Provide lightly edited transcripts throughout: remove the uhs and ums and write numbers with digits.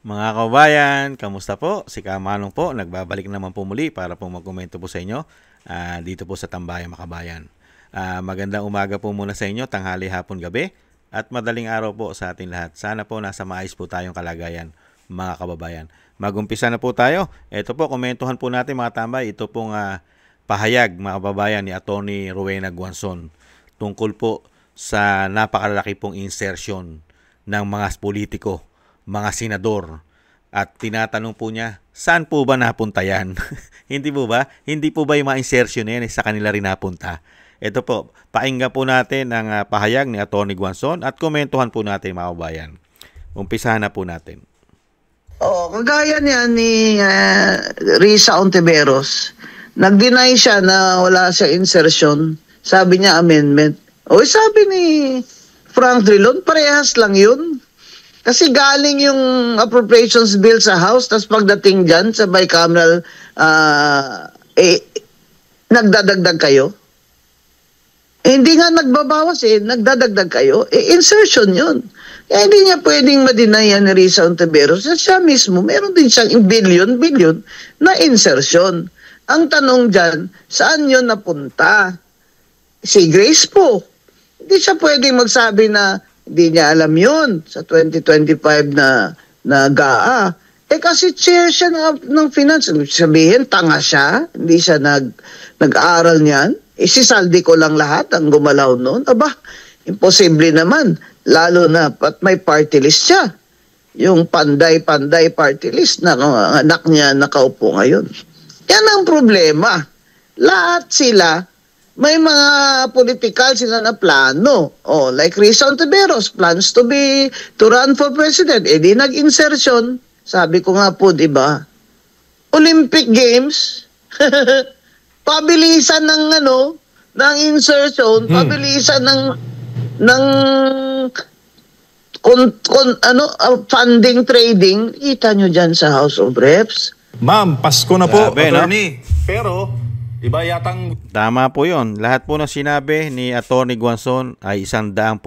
Mga kabayan, kamusta po? Si Kamanong po, nagbabalik naman po muli para po magkomento po sa inyo dito po sa Tambayang Makabayan. Magandang umaga po muna sa inyo, tanghali, hapon, gabi, at madaling araw po sa ating lahat. Sana po nasa maayos po tayong kalagayan, mga kababayan. Magumpisa na po tayo. Ito po, komentuhan po natin mga tambay. Ito pong pahayag, mga kababayan, ni Atty. Rowena Guanzon tungkol po sa napakalaki pong insertion ng mga politiko, mga senador, at tinatanong po niya, saan po ba napunta yan? Hindi po ba? Hindi po ba yung mga insertion na yan sa kanila rin napunta? Ito po, pakinggan po natin ang pahayag ni Atty. Guanzon at komentuhan po natin mga kabayan. Umpisahan na po natin. Kagaya niya ni Risa Ontiveros, nag-deny siya na wala siya insertion. Sabi niya amendment. Sabi ni Frank Drilon, parehas lang yun. Kasi galing yung appropriations bill sa House, tapos pagdating dyan sa bicameral, nagdadagdag kayo. Hindi nga nagbabawas nagdadagdag kayo. Insertion yun. Kaya hindi niya pwedeng ma-deny yan ni Risa Ontiveros. Siya mismo, meron din siyang billion na insertion. Ang tanong dyan, saan yun napunta? Si Grace po. Hindi siya pwedeng magsabi na hindi niya alam yun sa 2025 na GAA. Kasi chair siya ng finance. Sabihin, tanga siya. Hindi siya nag-aaral niyan. Sisaldi ko lang lahat ang gumalaw noon. Imposible naman. Lalo na pat may party list siya. Yung panday-panday party list na anak niya nakaupo ngayon. Yan ang problema. Lahat sila, may mga political sila na plano. Like Risa Ontiveros, plans to run for president. Di nag-insertion. Sabi ko nga po, di ba? Olympic Games, pabilisan ng insertion, pabilisan ng funding trading. Kita nyo dyan sa House of Reps. Ma'am, Pasko na po, Grabe, attorney. Pero, iba yatang... Tama po yun. Lahat po na sinabi ni Atty. Guanzon ay 100%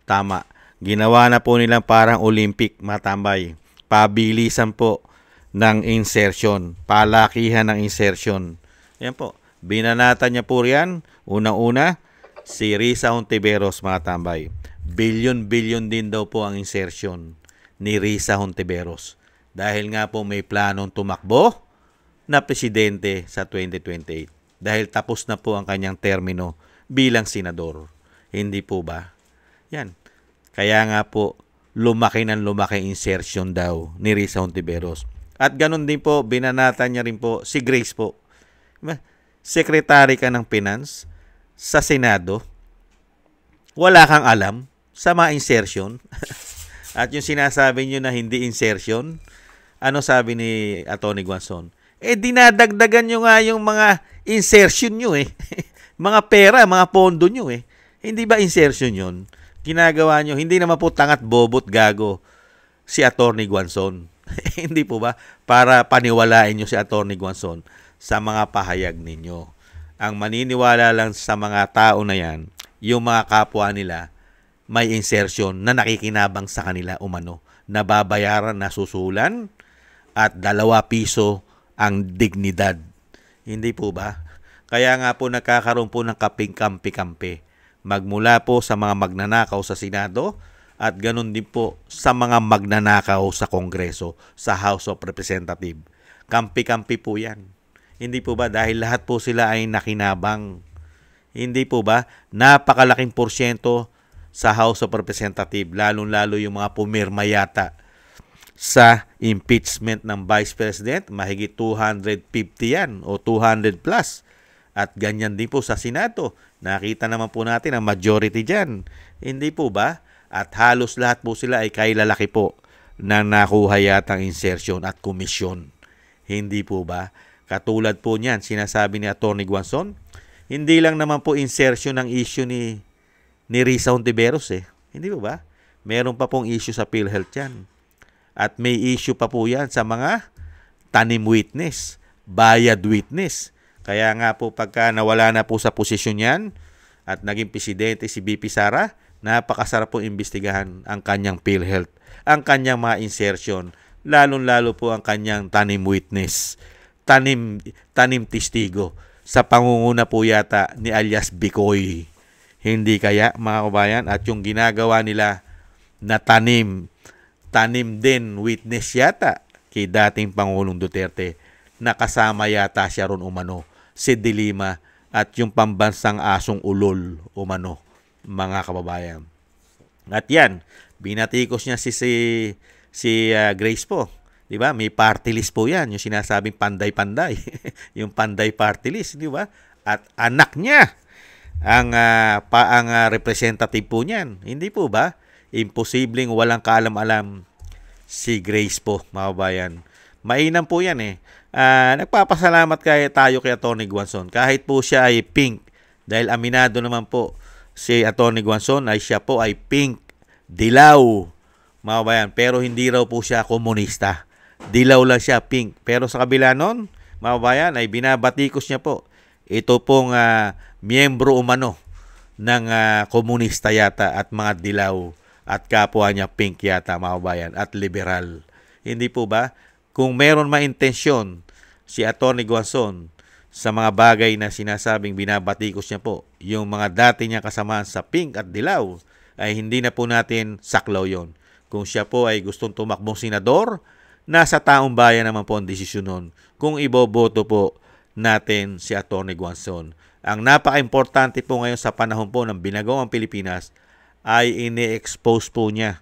tama. Ginawa na po nilang parang Olympic, matambay. Pabilisan po ng insertion. Palakihan ng insertion. Yan po. Binanatan niya po riyan. Unang-una, si Risa Ontiveros, mga tambay. Billion din daw po ang insertion ni Risa Ontiveros. Dahil nga po may planong tumakbo na presidente sa 2028. Dahil tapos na po ang kanyang termino bilang senador. Hindi po ba? Yan. Kaya nga po, lumaki insertion daw ni Risa Ontiveros. At ganun din po, binanatan niya rin po si Grace po. Secretary ka ng Finance sa Senado, wala kang alam sa mga insertion. At yung sinasabi niyo na hindi insertion, ano sabi ni Atty. Guanzon? Dinadagdagan nyo nga yung mga insertion nyo mga pera, mga pondo nyo Hindi ba insertion yun? Ginagawa nyo, hindi naman po tangat bobot gago si Atty. Guanzon. Hindi po ba? Para paniwalain nyo si Atty. Guanzon sa mga pahayag ninyo. Ang maniniwala lang sa mga tao na yan, yung mga kapwa nila, may insertion na nakikinabang sa kanila umano. Nababayaran, nasusulan, at 2 piso ang dignidad. Hindi po ba? Kaya nga po nagkakaroon po ng kaping-kampi-kampi. Magmula po sa mga magnanakaw sa Senado at ganun din po sa mga magnanakaw sa Kongreso, sa House of Representatives. Kampi-kampi po yan. Hindi po ba? Dahil lahat po sila ay nakinabang. Hindi po ba? Napakalaking porsyento sa House of Representatives, lalong-lalo yung mga pumirma yata sa impeachment ng Vice President, mahigit 250 yan o 200 plus. At ganyan din po sa Senado. Nakita naman po natin ang majority dyan. Hindi po ba? At halos lahat po sila ay kailalaki po na nakuha yatang insertion at komisyon. Hindi po ba? Katulad po niyan, sinasabi ni Atty. Guanzon, hindi lang naman po insertion ng issue ni Risa Ontiveros Hindi po ba? Meron pa pong issue sa PhilHealth yan. At may issue pa po yan sa mga tanim witness, bayad witness. Kaya nga po pagka nawala na po sa posisyon yan at naging presidente si BP Sara, napakasarap po imbestigahan ang kanyang PhilHealth, ang kanyang mga insertion, lalong-lalo po ang kanyang tanim witness, tanim testigo, sa pangunguna po yata ni alias Bicoy. Hindi kaya, mga kabayan? At yung ginagawa nila na tanim din witness yata kay dating Pangulong Duterte, nakasama yata siya ron umano, si De Lima at yung pambansang asong ulol umano, mga kababayan. At yan, binatikos niya si Grace po. 'Di ba? May party list po 'yan, yung sinasabing panday-panday. Yung panday party list, 'di ba? At anak niya ang representative po niyan. Hindi po ba? Imposibleng walang kaalam-alam si Grace po, mga kabayan. Mainam po 'yan eh. Nagpapasalamat tayo kay Atty. Guanzon. Kahit po siya ay pink, dahil aminado naman po si Atty. Guanzon ay siya po ay pink, dilaw, mga kabayan. Pero hindi raw po siya komunista. Dilaw lang siya, pink. Pero sa kabila nun, mga kabayan, ay binabatikos niya po. Ito pong miyembro umano ng komunista yata at mga dilaw at kapwa niya pink yata, mga kabayan, at liberal. Hindi po ba? Kung meron maintensyon si Atty. Guanzon sa mga bagay na sinasabing binabatikos niya po, yung mga dati niya kasamahan sa pink at dilaw, ay hindi na po natin saklaw yon. Kung siya po ay gustong tumakbong senador, nasa taong bayan naman po ang desisyon nun kung iboboto po natin si Atty. Guanzon. Ang napaka-importante po ngayon sa panahon po ng binagawang Pilipinas ay ini-expose po niya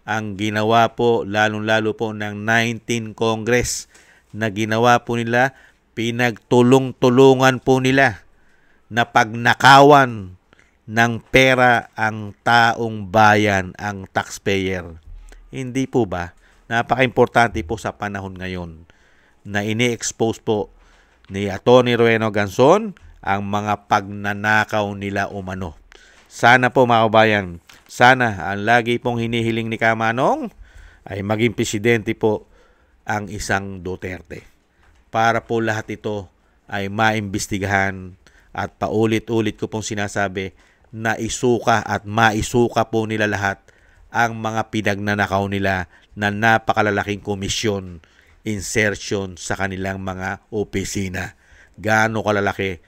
ang ginawa po, lalong-lalo po ng 19 Congress na ginawa po nila, pinagtulong-tulungan po nila na pagnakawan ng pera ang taong bayan, ang taxpayer. Hindi po ba? Napaka-importante po sa panahon ngayon na ini-expose po ni Atty. Rowena Guanzon ang mga pagnanakaw nila umano. Sana po, mga kabayan, sana ang lagi pong hinihiling ni Kamanong ay maging presidente po ang isang Duterte. Para po lahat ito ay maimbestigahan at paulit-ulit ko pong sinasabi na isuka at maisuka po nila lahat ang mga pinagnanakaw nila na napakalalaking komisyon, insertion sa kanilang mga opisina. Gaano kalalaki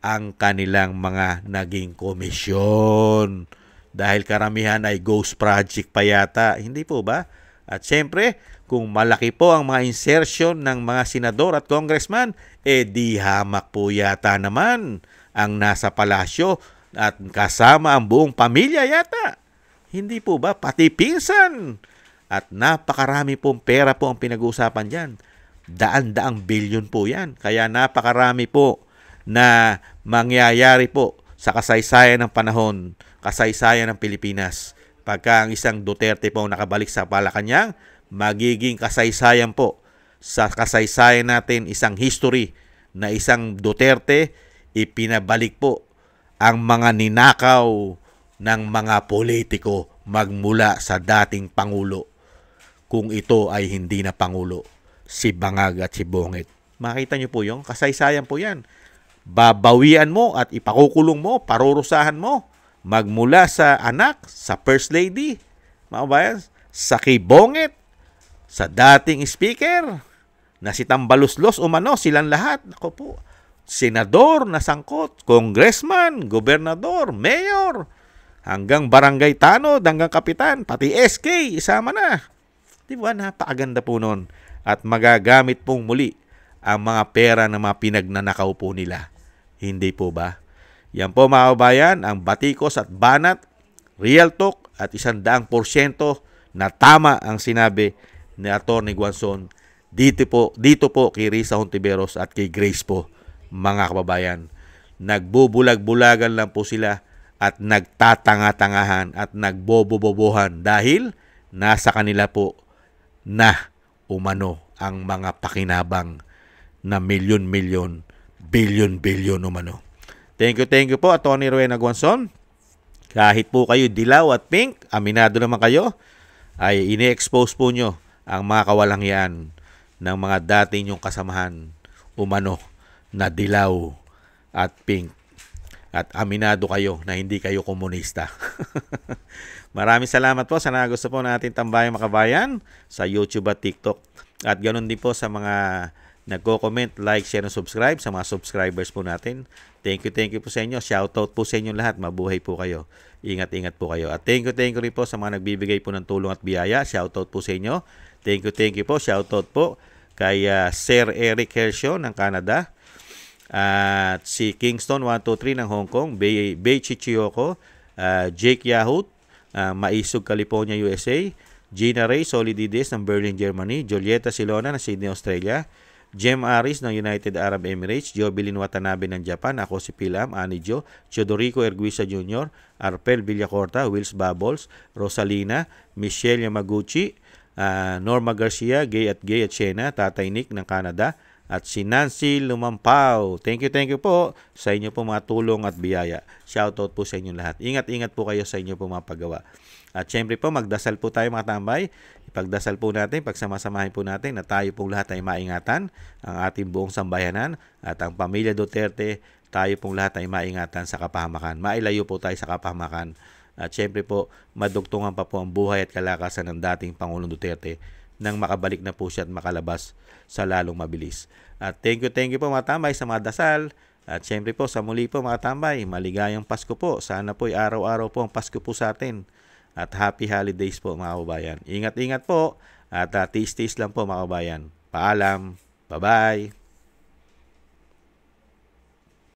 ang kanilang mga naging komisyon. Dahil karamihan ay ghost project pa yata. Hindi po ba? At syempre, kung malaki po ang mga insertion ng mga senador at congressman, di hamak po yata naman ang nasa palasyo at kasama ang buong pamilya yata. Hindi po ba? Pati pinsan. At napakarami pong pera po ang pinag-uusapan dyan. Daan-daang bilyon po yan. Kaya napakarami po na mangyayari po sa kasaysayan ng panahon, kasaysayan ng Pilipinas. Pagka ang isang Duterte po nakabalik sa Malacanang, magiging kasaysayan po sa kasaysayan natin, isang history na isang Duterte ipinabalik po ang mga ninakaw ng mga politiko magmula sa dating Pangulo. Kung ito ay hindi na Pangulo, si Bangag at si Bongit. Makita niyo po yung kasaysayan po yan. Babawian mo at ipakukulong mo, parurusahan mo, magmula sa anak, sa First Lady, mga kabayan, sa kay Bongit, sa dating speaker, na si Tambaluslos umano, silang lahat. Ako po, senador na sangkot, congressman, gobernador, mayor, hanggang barangay tanod, hanggang kapitan, pati SK, isama na. Di ba? Napakaganda po nun. At magagamit pong muli ang mga pera na mga pinagnanakaw po nila. Hindi po ba? Yan po, mga kabayan, ang batikos at banat, real talk at 100% na tama ang sinabi ni Atty. Guanzon dito po kay Risa Hontiveros at kay Grace po, mga kababayan. Nagbubulag-bulagan lang po sila at nagtatanga-tangahan at nagbobobobohan dahil nasa kanila po na umano ang mga pakinabang na milyon-milyon, bilyon-bilyon umano. Thank you po, Atty. Rowena Guanzon. Kahit po kayo dilaw at pink, aminado naman kayo, ay ini-expose po nyo ang mga kawalangian ng mga dati nyong kasamahan umano na dilaw at pink. at aminado kayo na hindi kayo komunista. Maraming salamat po sa gusto po natin tambayang makabayan sa YouTube at TikTok. At ganoon din po sa mga nagko-comment, like, share, and subscribe sa mga subscribers po natin. Thank you po sa inyo. Shoutout po sa inyo lahat. Mabuhay po kayo. Ingat po kayo. At thank you rin po sa mga nagbibigay po ng tulong at biyaya. Shoutout po sa inyo. Thank you po. Shoutout po kay Sir Eric Hershaw ng Canada. At si Kingston 123 ng Hong Kong. Bei Chichiyoko. Jake Yahut. Maisog, California, USA. Gina Ray Solidides ng Berlin, Germany. Julieta Silona ng Sydney, Australia. Jem Aris ng United Arab Emirates, Jobilin Watanabe ng Japan, ako si Pilam, Anijo, Teodorico Erguisa Jr., Arpel Villacorta, Wills Bubbles, Rosalina, Michelle Yamaguchi, Norma Garcia, Gay at Shena, Tatay Nick ng Canada, at si Nancy Lumampao. Thank you po sa inyo po mga tulong at biyaya. Shoutout po sa inyo lahat. Ingat po kayo sa inyo po mga paggawa. At syempre po, magdasal po tayo mga tambay. Ipagdasal po natin, pagsamasamahin po natin na tayo pong lahat ay maingatan, ang ating buong sambayanan at ang pamilya Duterte, tayo pong lahat ay maingatan sa kapahamakan. Mailayo po tayo sa kapahamakan. At syempre po, madugtungan pa po ang buhay at kalakasan ng dating Pangulong Duterte nang makabalik na po siya at makalabas sa lalong mabilis. At thank you po mga tambay sa mga dasal. At syempre po, sa muli po mga tambay, maligayang Pasko po. Sana po araw-araw po ang Pasko po sa atin. At happy holidays po mga kababayan. Ingat po at tiis-tiis lang po mga kababayan. Paalam. Bye-bye.